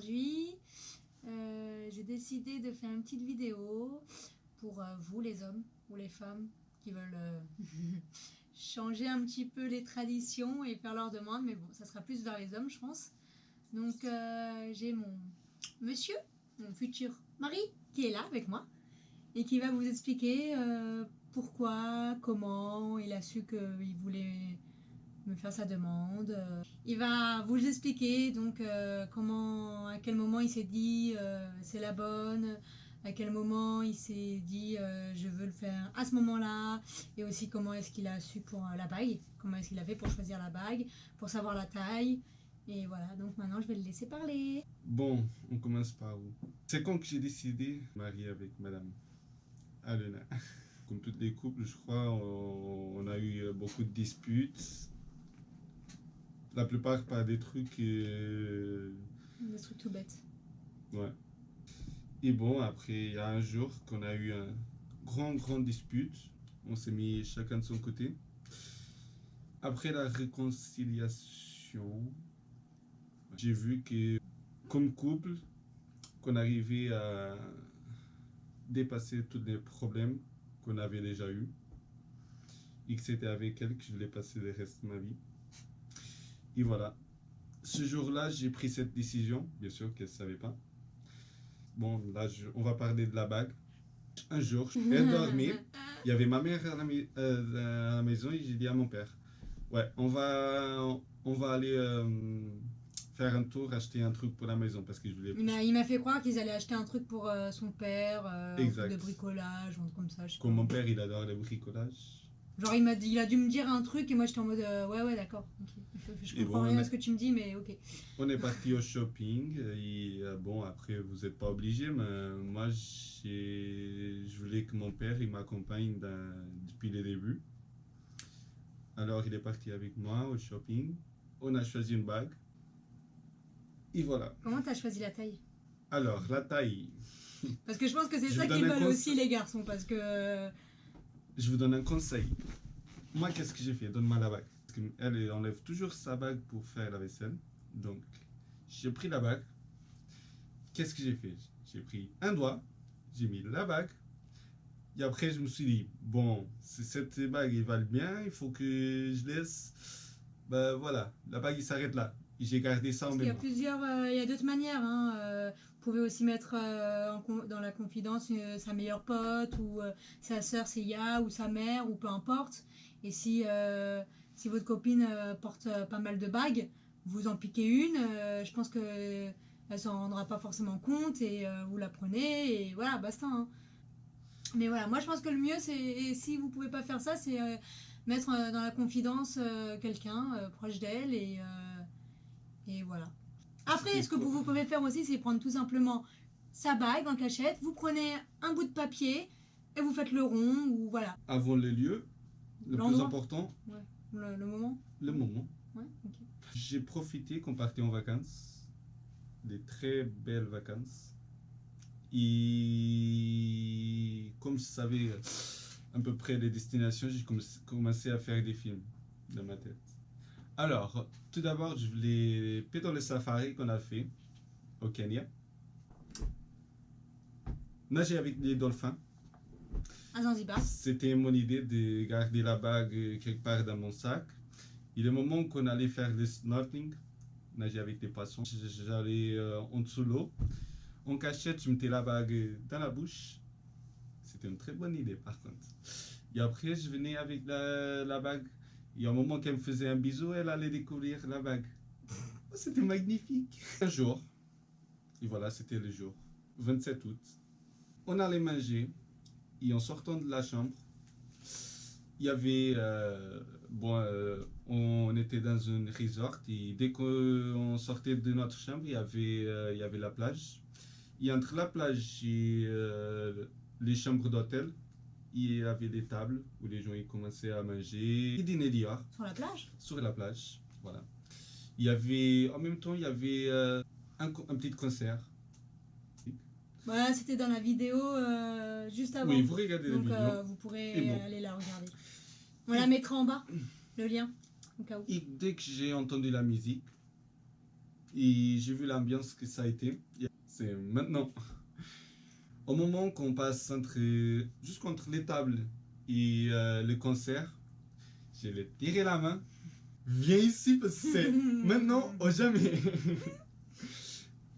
aujourd'hui, j'ai décidé de faire une petite vidéo pour vous les hommes ou les femmes qui veulent changer un petit peu les traditions et faire leurs demandes, mais bon, ça sera plus vers les hommes je pense. Donc j'ai mon monsieur, mon futur mari qui est là avec moi et qui va vous expliquer pourquoi, comment il a su qu'il voulait me faire sa demande. Il va vous expliquer donc comment, à quel moment il s'est dit c'est la bonne, à quel moment il s'est dit je veux le faire à ce moment-là, et aussi comment est-ce qu'il a su pour la bague, comment est-ce qu'il a fait pour choisir la bague, pour savoir la taille. Et voilà, donc maintenant je vais le laisser parler. Bon, on commence par où? C'est quand que j'ai décidé de marier avec Madame Alena. Comme tous les couples, je crois, on a eu beaucoup de disputes. La plupart par des trucs... Des trucs tout bêtes. Ouais. Et bon, après, il y a un jour qu'on a eu un grand dispute. On s'est mis chacun de son côté. Après la réconciliation, j'ai vu que, comme couple, qu'on arrivait à dépasser tous les problèmes qu'on avait déjà eu, et que c'était avec elle que je voulais passer le reste de ma vie. Et voilà. Ce jour-là, j'ai pris cette décision, bien sûr qu'elle ne savait pas. Bon, là, on va parler de la bague. Un jour, elle dormait, il y avait ma mère à la maison, et j'ai dit à mon père, ouais, on va aller faire un tour, acheter un truc pour la maison, parce que je voulais... Il m'a fait croire qu'ils allaient acheter un truc pour son père, un truc de bricolage, un truc comme ça. Comme mon père, il adore le bricolage. Genre il a dû me dire un truc et moi j'étais en mode ouais d'accord, okay. Je comprends rien à ce que tu me dis, mais ok. On est parti au shopping et bon, après vous n'êtes pas obligé, mais moi je voulais que mon père il m'accompagne depuis le début. Alors il est parti avec moi au shopping, on a choisi une bague et voilà. Comment t'as choisi la taille? Alors la taille... Parce que je pense que c'est ça qu'ils veulent aussi les garçons, parce que... Je vous donne un conseil. Moi, qu'est-ce que j'ai fait? Donne-moi la bague. Parce qu'elle enlève toujours sa bague pour faire la vaisselle. Donc, j'ai pris la bague. Qu'est-ce que j'ai fait? J'ai pris un doigt, j'ai mis la bague. Et après, je me suis dit, bon, si cette bague, elle valent bien, il faut que je laisse... Ben voilà, la bague, il s'arrête là. Et j'ai gardé ça en mémoire. Il y a d'autres manières. Hein. Vous pouvez aussi mettre dans la confidence sa meilleure pote, ou sa soeur, c'est Ya, ou sa mère, ou peu importe. Et si votre copine porte pas mal de bagues, vous en piquez une. Je pense qu'elle ne s'en rendra pas forcément compte, et vous la prenez, et voilà, basta. Hein. Mais voilà, moi je pense que le mieux, c'est, si vous pouvez pas faire ça, c'est mettre dans la confidence quelqu'un proche d'elle, et voilà. Après, ce que vous pouvez faire aussi, c'est prendre tout simplement sa bague en cachette, vous prenez un bout de papier et vous faites le rond, ou voilà. Avant le lieu, le plus important, ouais. Le moment. Le moment. Ouais, okay. J'ai profité qu'on partait en vacances, des très belles vacances. Et comme je savais à peu près les destinations, j'ai commencé à faire des films dans ma tête. Alors, tout d'abord, je voulais péter le safari qu'on a fait au Kenya. Nager avec les dauphins. À Zanzibar. C'était mon idée de garder la bague quelque part dans mon sac. Et le moment qu'on allait faire le snorkeling, nager avec des poissons, j'allais en dessous de l'eau. En cachette, je mettais la bague dans la bouche. C'était une très bonne idée par contre. Et après, je venais avec la bague. Et au moment qu'elle me faisait un bisou, elle allait découvrir la bague. C'était magnifique. Un jour, et voilà, c'était le jour, 27 août. On allait manger, et en sortant de la chambre, il y avait... on était dans une resort, et dès qu'on sortait de notre chambre, il y avait la plage. Et entre la plage et les chambres d'hôtel, il y avait des tables où les gens ils commençaient à manger et dîner dehors. Sur la plage? Sur la plage, voilà. Il y avait, en même temps, il y avait un petit concert. Voilà, c'était dans la vidéo juste avant. Oui, vous regardez la vidéo. Donc vous pourrez aller la regarder. On la mettra en bas, le lien, au cas où. Et dès que j'ai entendu la musique, Et j'ai vu l'ambiance que ça a été. C'est maintenant. Au moment qu'on passe juste entre les tables et le concert, je lui ai tiré la main. Viens ici parce que c'est maintenant ou jamais.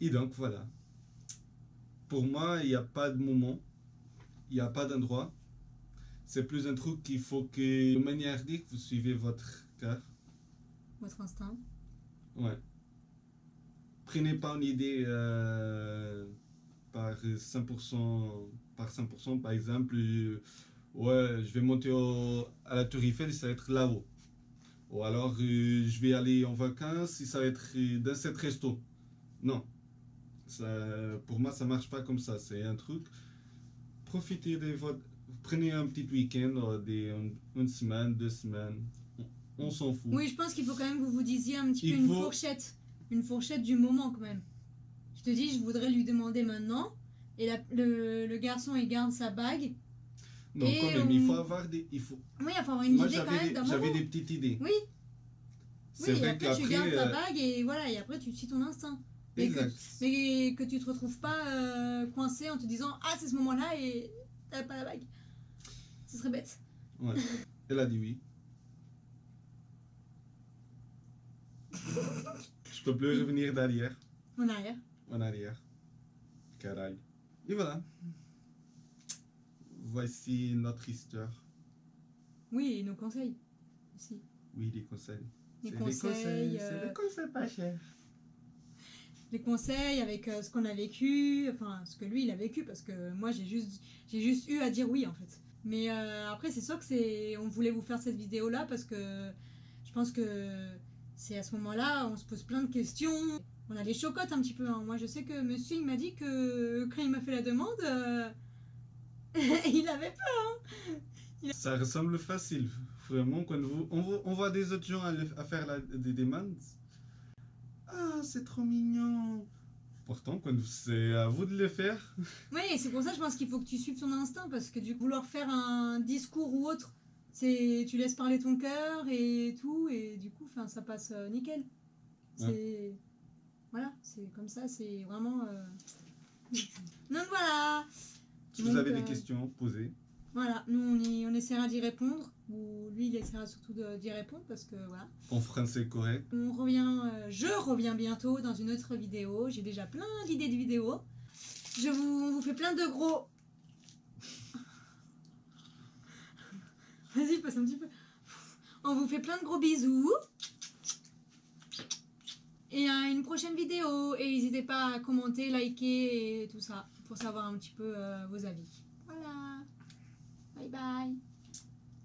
Et donc voilà. Pour moi, il n'y a pas de moment, il n'y a pas d'endroit. C'est plus un truc qu'il faut que, de manière que vous suivez votre cœur. Votre instinct. Ouais. Prenez pas une idée par 100%, par 100%, par exemple, ouais, je vais monter à la Tour Eiffel et ça va être là-haut. Ou alors, je vais aller en vacances et ça va être dans cette resto. Non. Ça, pour moi, ça marche pas comme ça. C'est un truc. Profitez de votre. Prenez un petit week-end, une semaine, 2 semaines. On s'en fout. Oui, je pense qu'il faut quand même que vous vous disiez un petit peu Il une faut- fourchette. Une fourchette du moment quand même. Je te dis, je voudrais lui demander maintenant. Et le garçon, il garde sa bague. Non, Et quand même, il faut avoir des. Il faut... Oui, il faut avoir une Moi, idée quand même d'un j'avais moment. des petites idées. Oui, C'est oui, et vrai après tu qu'après. gardes ta bague et voilà, et après tu suis ton instinct. Mais Exact. mais que tu te retrouves pas coincé en te disant ah c'est ce moment-là et t'as pas la bague. Ce serait bête. Ouais. Elle a dit oui. Je peux plus revenir derrière, En arrière. en arrière. Caraï. Et voilà. Voici notre histoire. Oui, et nos conseils aussi. Oui, les conseils. Les C'est conseils, c'est les conseils pas chers. Les conseils avec ce qu'on a vécu, enfin ce que lui il a vécu parce que moi j'ai juste eu à dire oui en fait. Mais après c'est sûr que on voulait vous faire cette vidéo là parce que je pense que c'est à ce moment-là on se pose plein de questions. On a les chocottes un petit peu. Hein. Moi je sais que monsieur il m'a dit que quand il m'a fait la demande, il avait peur. Ça ressemble facile. Vraiment, quand on voit des autres gens à faire des demandes. Ah, c'est trop mignon. Pourtant, quand c'est à vous de le faire. Oui, et c'est pour ça je pense qu'il faut que tu suives ton instinct parce que du coup, vouloir faire un discours ou autre, c'est tu laisses parler ton cœur et tout et du coup, ça passe nickel. C'est voilà, c'est comme ça, c'est vraiment. Donc voilà. Si vous avez des questions, posez. Voilà, nous on essaiera d'y répondre ou lui il essaiera surtout d'y répondre parce que voilà. En français correct. Je reviens bientôt dans une autre vidéo. J'ai déjà plein d'idées de vidéos. On vous fait plein de gros. Vas-y, passe un petit peu. On vous fait plein de gros bisous. Et à une prochaine vidéo. Et n'hésitez pas à commenter, liker et tout ça pour savoir un petit peu vos avis. Voilà. Bye bye.